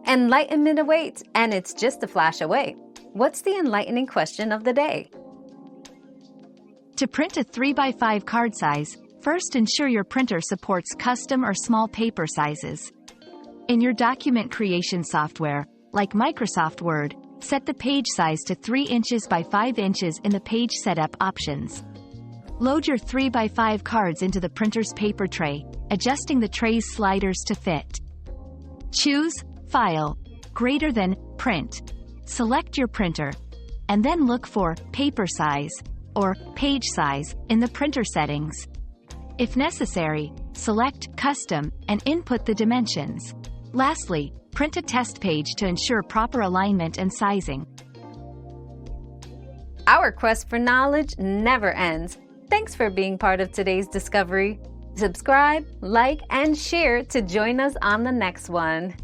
Enlightenment awaits, and it's just a flash away. What's the enlightening question of the day? To print a 3x5 card size, first ensure your printer supports custom or small paper sizes. In your document creation software, like Microsoft Word, set the page size to 3 inches by 5 inches in the Page Setup options. Load your 3x5 cards into the printer's paper tray, adjusting the tray's sliders to fit. Choose File, greater than Print. Select your printer, and then look for Paper Size or Page Size in the printer settings. If necessary, select Custom and input the dimensions. Lastly, print a test page to ensure proper alignment and sizing. Our quest for knowledge never ends. Thanks for being part of today's discovery. Subscribe, like, and share to join us on the next one.